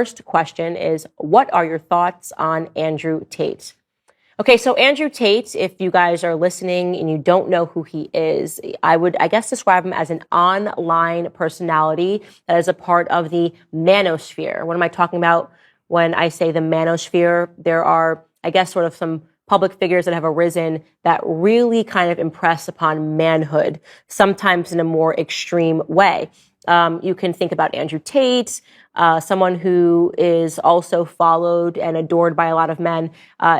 First question is, what are your thoughts on Andrew Tate? Okay, so Andrew Tate, if you guys are listening and you don't know who he is, I would, I guess, describe him as an online personality that is a part of the manosphere. What am I talking about when I say the manosphere? There are, I guess, sort of some public figures that have arisen that really kind of impress upon manhood, sometimes in a more extreme way. You can think about Andrew Tate. Someone who is also followed and adored by a lot of men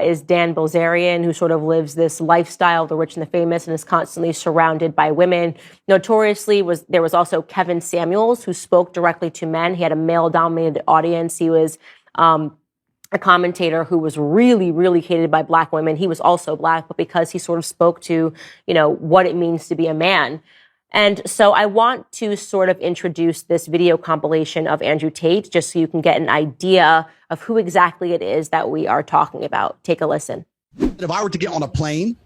is Dan Bilzerian, who sort of lives this lifestyle of the rich and the famous and is constantly surrounded by women. Notoriously, there was also Kevin Samuels, who spoke directly to men. He had a male-dominated audience. He was a commentator who was really, really hated by black women. He was also black, but because he sort of spoke to, what it means to be a man. And so I want to sort of introduce this video compilation of Andrew Tate just so you can get an idea of who exactly it is that we are talking about. Take a listen. If I were to get on a plane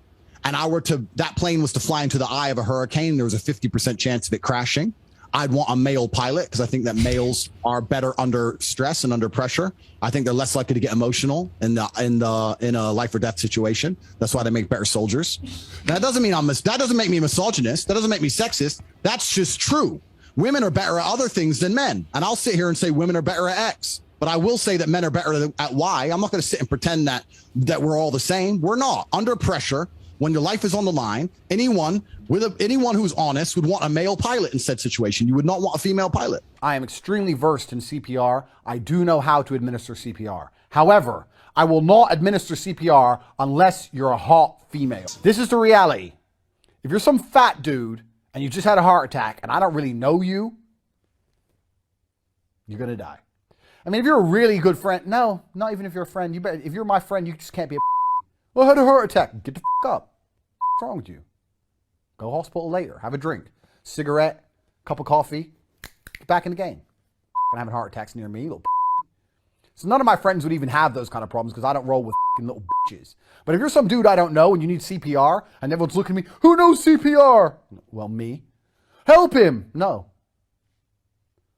and that plane was to fly into the eye of a hurricane, there was a 50% chance of it crashing. I'd want a male pilot because I think that males are better under stress and under pressure. I think they're less likely to get emotional in a life or death situation. That's why they make better soldiers. That doesn't mean that doesn't make me misogynist. That doesn't make me sexist. That's just true. Women are better at other things than men. And I'll sit here and say women are better at X. But I will say that men are better at Y. I'm not going to sit and pretend that we're all the same. We're not. Under pressure, when your life is on the line, anyone who's honest would want a male pilot in said situation. You would not want a female pilot. I am extremely versed in CPR. I do know how to administer CPR. However, I will not administer CPR unless you're a hot female. This is the reality. If you're some fat dude and you just had a heart attack and I don't really know you, you're going to die. I mean, if you're a really good friend, no, not even if you're a friend. If you're my friend, you just can't be a well, I had a heart attack. Get the up. What's wrong with you? Go hospital later. Have a drink. Cigarette, cup of coffee. Get back in the game. I'm having heart attacks near me, little. So none of my friends would even have those kind of problems because I don't roll with little bitches. But if you're some dude I don't know and you need CPR and everyone's looking at me, who knows CPR? Well, me. Help him. No.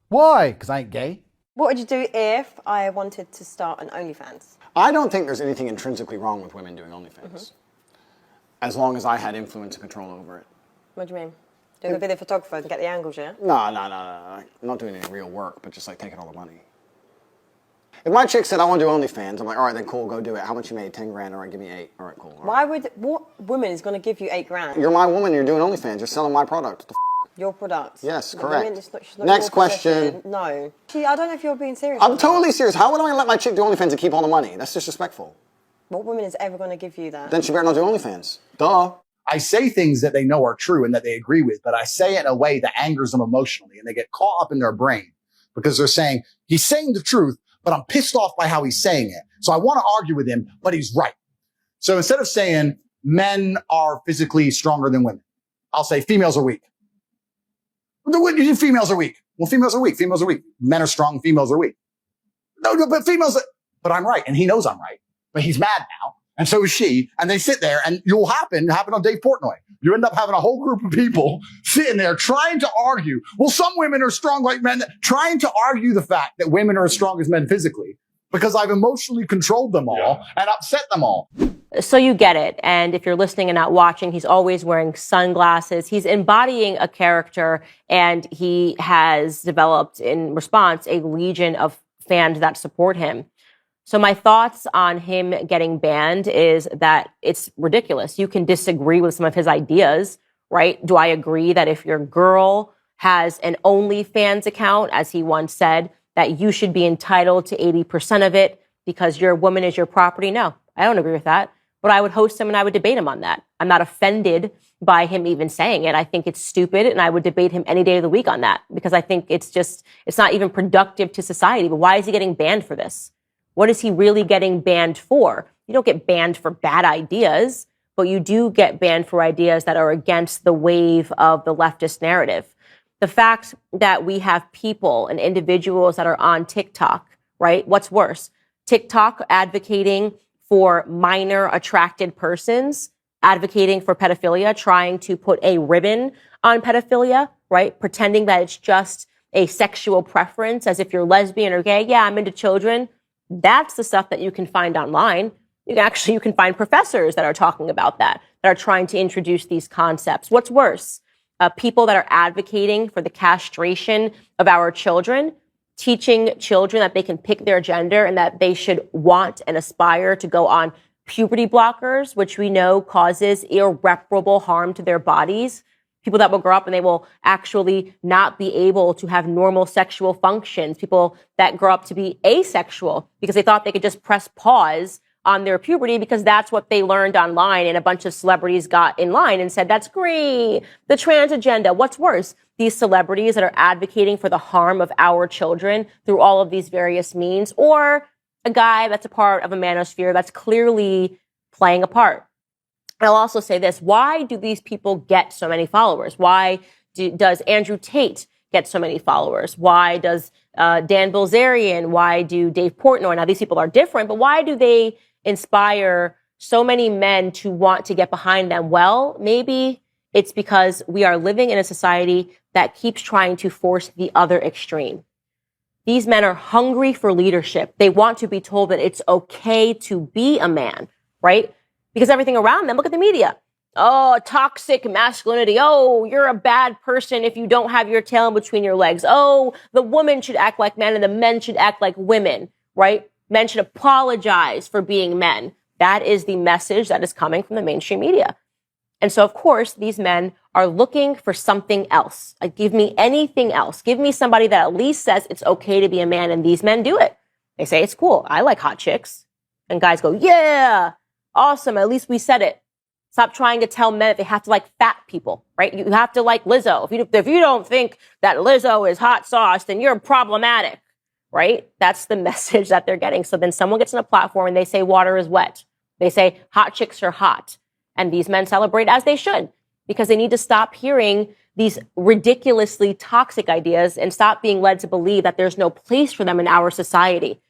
Why? Because I ain't gay. What would you do if I wanted to start an OnlyFans? I don't think there's anything intrinsically wrong with women doing OnlyFans, as long as I had influence and control over it. What do you mean? Doing a video photographer and get the angles, yeah? No. I'm not doing any real work, but just like taking all the money. If my chick said, I want to do OnlyFans, I'm like, all right, then cool, go do it. How much you made? 10 grand, all right, give me 8. All right, cool. What woman is going to give you 8 grand? You're my woman, you're doing OnlyFans, you're selling my product. Your product? Yes, correct. She's not Next question. No. I don't know if you're being serious. I'm totally serious. How would I let my chick do OnlyFans and keep all the money? That's disrespectful. What woman is ever going to give you that? Then she better not do OnlyFans. Duh. I say things that they know are true and that they agree with, but I say it in a way that angers them emotionally and they get caught up in their brain because they're saying, he's saying the truth, but I'm pissed off by how he's saying it. So I want to argue with him, but he's right. So instead of saying men are physically stronger than women, I'll say females are weak. Females are weak. Well, females are weak. Females are weak. Men are strong. Females are weak. No, but but I'm right. And he knows I'm right. But he's mad now. And so is she. And they sit there and it happen on Dave Portnoy. You end up having a whole group of people sitting there trying to argue. Well, some women are strong like men, trying to argue the fact that women are as strong as men physically because I've emotionally controlled them all and upset them all. So you get it. And if you're listening and not watching, he's always wearing sunglasses. He's embodying a character, and he has developed in response a legion of fans that support him. So my thoughts on him getting banned is that it's ridiculous. You can disagree with some of his ideas, right? Do I agree that if your girl has an OnlyFans account, as he once said, that you should be entitled to 80% of it because your woman is your property? No, I don't agree with that. But I would host him and I would debate him on that. I'm not offended by him even saying it. I think it's stupid, and I would debate him any day of the week on that because I think it's not even productive to society. But why is he getting banned for this? What is he really getting banned for? You don't get banned for bad ideas, but you do get banned for ideas that are against the wave of the leftist narrative. The fact that we have people and individuals that are on TikTok, right? What's worse? TikTok advocating for minor attracted persons, advocating for pedophilia, trying to put a ribbon on pedophilia, right? Pretending that it's just a sexual preference, as if you're lesbian or gay. Yeah, I'm into children. That's the stuff that you can find online. You can find professors that are talking about that are trying to introduce these concepts. What's worse? People that are advocating for the castration of our children, teaching children that they can pick their gender and that they should want and aspire to go on puberty blockers, which we know causes irreparable harm to their bodies. People that will grow up and they will actually not be able to have normal sexual functions. People that grow up to be asexual because they thought they could just press pause on their puberty because that's what they learned online, and a bunch of celebrities got in line and said, that's great, the trans agenda. What's worse? These celebrities that are advocating for the harm of our children through all of these various means, or a guy that's a part of a manosphere that's clearly playing a part. I'll also say this. Why do these people get so many followers? Why does Andrew Tate get so many followers? Why does Dan Bilzerian? Why do Dave Portnoy? Now, these people are different, but why do they inspire so many men to want to get behind them? Well, maybe it's because we are living in a society that keeps trying to force the other extreme. These men are hungry for leadership. They want to be told that it's okay to be a man, right? Because everything around them, look at the media. Oh, toxic masculinity. Oh, you're a bad person if you don't have your tail in between your legs. Oh, the woman should act like men and the men should act like women, right? Men should apologize for being men. That is the message that is coming from the mainstream media. And so, of course, these men are looking for something else. Like, give me anything else. Give me somebody that at least says it's okay to be a man. And these men do it. They say, it's cool. I like hot chicks. And guys go, yeah, awesome. At least we said it. Stop trying to tell men that they have to like fat people, right? You have to like Lizzo. If you don't think that Lizzo is hot sauce, then you're problematic, right? That's the message that they're getting. So then someone gets on a platform and they say water is wet. They say hot chicks are hot. And these men celebrate, as they should, because they need to stop hearing these ridiculously toxic ideas and stop being led to believe that there's no place for them in our society.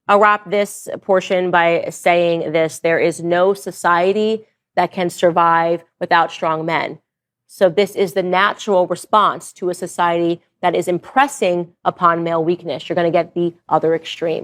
I'll wrap this portion by saying this. There is no society that can survive without strong men. So this is the natural response to a society that is impressing upon male weakness. You're going to get the other extreme.